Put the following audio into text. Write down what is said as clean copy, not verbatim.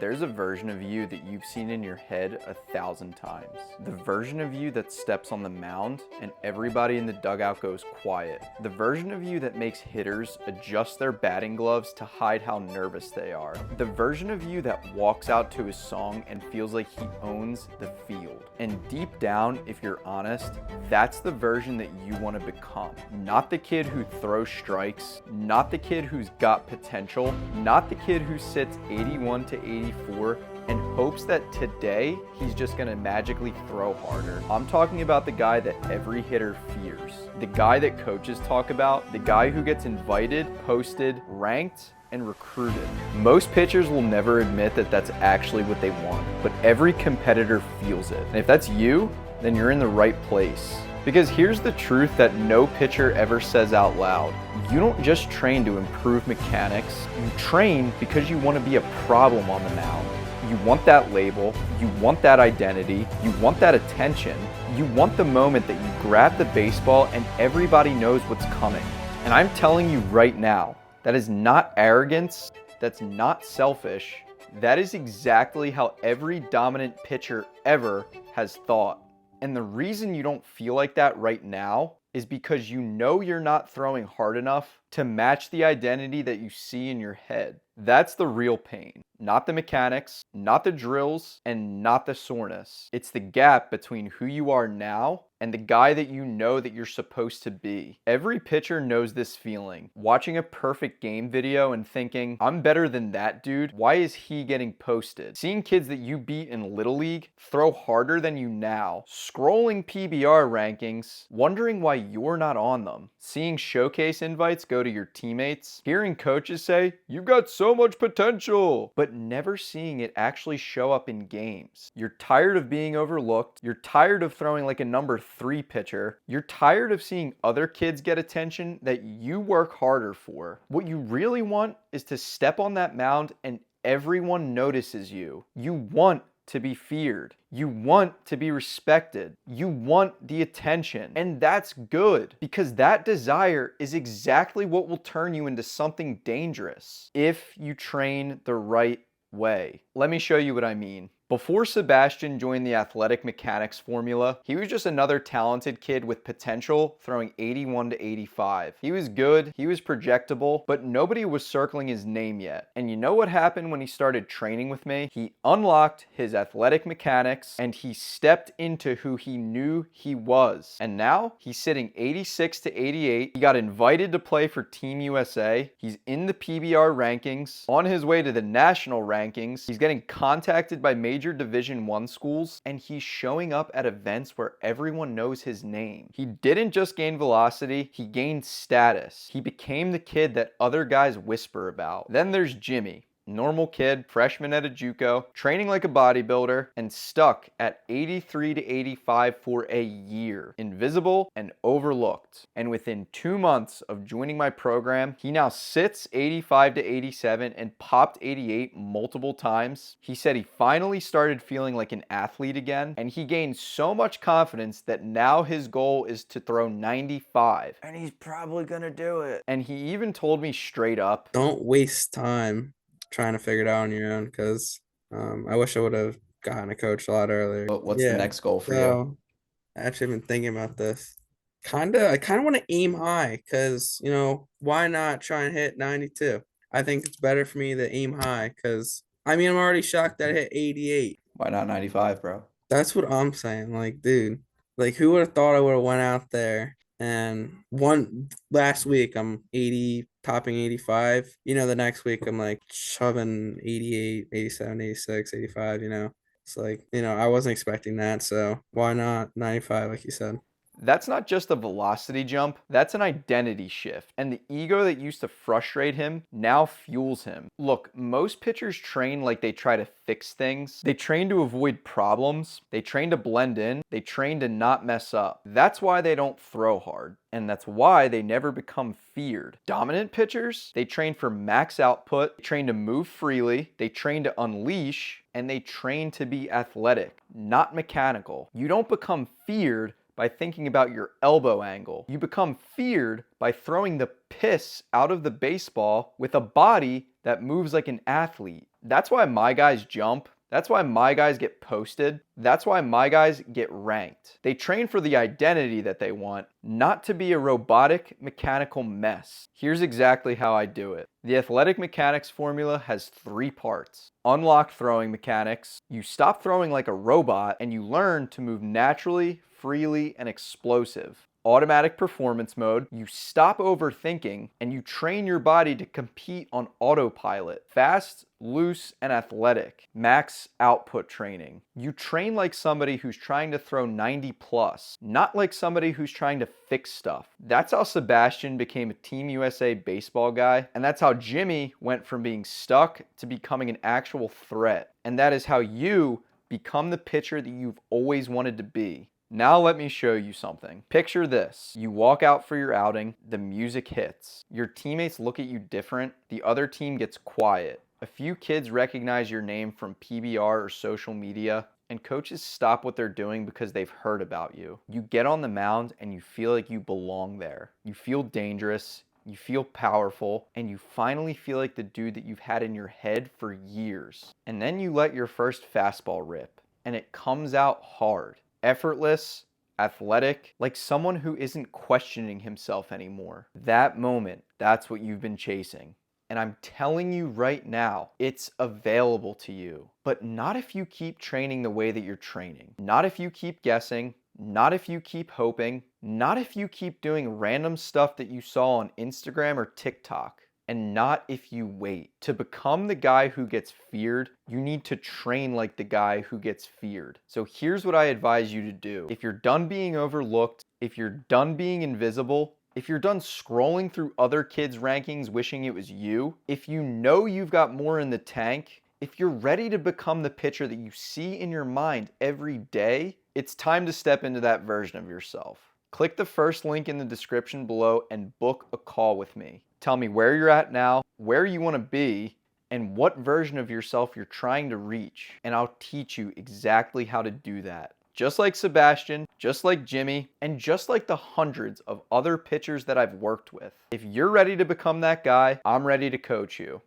There's a version of you that you've seen in your head 1,000 times. The version of you that steps on the mound and everybody in the dugout goes quiet. The version of you that makes hitters adjust their batting gloves to hide how nervous they are. The version of you that walks out to his song and feels like he owns the field. And deep down, if you're honest, that's the version that you want to become. Not the kid who throws strikes, not the kid who's got potential, not the kid who sits 81 to 84 and hopes that today he's just gonna magically throw harder. I'm talking about the guy that every hitter fears. The guy that coaches talk about, the guy who gets invited, posted, ranked, and recruited. Most pitchers will never admit that that's actually what they want, but every competitor feels it. And if that's you, then you're in the right place. Because here's the truth that no pitcher ever says out loud. You don't just train to improve mechanics, you train because you want to be a problem on the mound. You want that label, you want that identity, you want that attention, you want the moment that you grab the baseball and everybody knows what's coming. And I'm telling you right now, that is not arrogance, that's not selfish, that is exactly how every dominant pitcher ever has thought. And the reason you don't feel like that right now is because you know you're not throwing hard enough to match the identity that you see in your head. That's the real pain. Not the mechanics, not the drills, and not the soreness. It's the gap between who you are now and the guy that you know that you're supposed to be. Every pitcher knows this feeling. Watching a perfect game video and thinking, I'm better than that dude, why is he getting posted? Seeing kids that you beat in Little League throw harder than you now. Scrolling PBR rankings, wondering why you're not on them. Seeing showcase invites go to your teammates. Hearing coaches say, you've got so much potential, but never seeing it actually show up in games. You're tired of being overlooked. You're tired of throwing like a number 3 pitcher. You're tired of seeing other kids get attention that you work harder for. What you really want is to step on that mound and everyone notices you. You want to be feared. You want to be respected. You want the attention. And that's good because that desire is exactly what will turn you into something dangerous if you train the right way. Let me show you what I mean. Before Sebastian joined the athletic mechanics formula, he was just another talented kid with potential throwing 81 to 85. He was good, he was projectable, but nobody was circling his name yet. And you know what happened when he started training with me? He unlocked his athletic mechanics and he stepped into who he knew he was. And now he's sitting 86 to 88. He got invited to play for Team USA. He's in the PBR rankings, on his way to the national rankings. He's getting contacted by major Division I schools, and he's showing up at events where everyone knows his name. He didn't just gain velocity, he gained status. He became the kid that other guys whisper about. Then there's Jimmy. Normal kid, freshman at a JUCO, training like a bodybuilder, and stuck at 83 to 85 for a year. Invisible and overlooked. And within 2 months of joining my program, he now sits 85 to 87 and popped 88 multiple times. He said he finally started feeling like an athlete again, and he gained so much confidence that now his goal is to throw 95. And he's probably gonna do it. And he even told me straight up, Don't waste time trying to figure it out on your own because I wish I would have gotten a coach a lot earlier. what's the Yeah. next goal for you? So I actually been thinking about this. I kind of want to aim high because, why not try and hit 92? I think it's better for me to aim high because, I'm already shocked that I hit 88. Why not 95, bro? That's what I'm saying. Like, dude, like who would have thought I would have went out there and one last week I'm 80, topping 85. The next week I'm like shoving 88, 87, 86, 85, It's like, I wasn't expecting that, so why not 95 like you said? That's not just a velocity jump, that's an identity shift. And the ego that used to frustrate him now fuels him. Look, most pitchers train like they try to fix things. They train to avoid problems. They train to blend in. They train to not mess up. That's why they don't throw hard. And that's why they never become feared. Dominant pitchers, they train for max output, they train to move freely, they train to unleash, and they train to be athletic, not mechanical. You don't become feared by thinking about your elbow angle. You become feared by throwing the piss out of the baseball with a body that moves like an athlete. That's why my guys jump. That's why my guys get posted. That's why my guys get ranked. They train for the identity that they want, not to be a robotic, mechanical mess. Here's exactly how I do it. The athletic mechanics formula has 3 parts. Unlock throwing mechanics. You stop throwing like a robot and you learn to move naturally, freely, and explosive. Automatic performance mode, you stop overthinking and you train your body to compete on autopilot. Fast, loose, and athletic. Max output training. You train like somebody who's trying to throw 90 plus, not like somebody who's trying to fix stuff. That's how Sebastian became a Team USA baseball guy, and that's how Jimmy went from being stuck to becoming an actual threat. And that is how you become the pitcher that you've always wanted to be. Now let me show you something. Picture this. You walk out for your outing, the music hits. Your teammates look at you different, the other team gets quiet. A few kids recognize your name from PBR or social media, and coaches stop what they're doing because they've heard about you. You get on the mound and you feel like you belong there. You feel dangerous, you feel powerful, and you finally feel like the dude that you've had in your head for years. And then you let your first fastball rip, and it comes out hard. Effortless, athletic, like someone who isn't questioning himself anymore. That moment, that's what you've been chasing. And I'm telling you right now, it's available to you. But not if you keep training the way that you're training. Not if you keep guessing. Not if you keep hoping. Not if you keep doing random stuff that you saw on Instagram or TikTok. And not if you wait. To become the guy who gets feared, you need to train like the guy who gets feared. So here's what I advise you to do. If you're done being overlooked, if you're done being invisible, if you're done scrolling through other kids' rankings wishing it was you, if you know you've got more in the tank, if you're ready to become the pitcher that you see in your mind every day, it's time to step into that version of yourself. Click the first link in the description below and book a call with me. Tell me where you're at now, where you want to be, and what version of yourself you're trying to reach. And I'll teach you exactly how to do that. Just like Sebastian, just like Jimmy, and just like the hundreds of other pitchers that I've worked with. If you're ready to become that guy, I'm ready to coach you.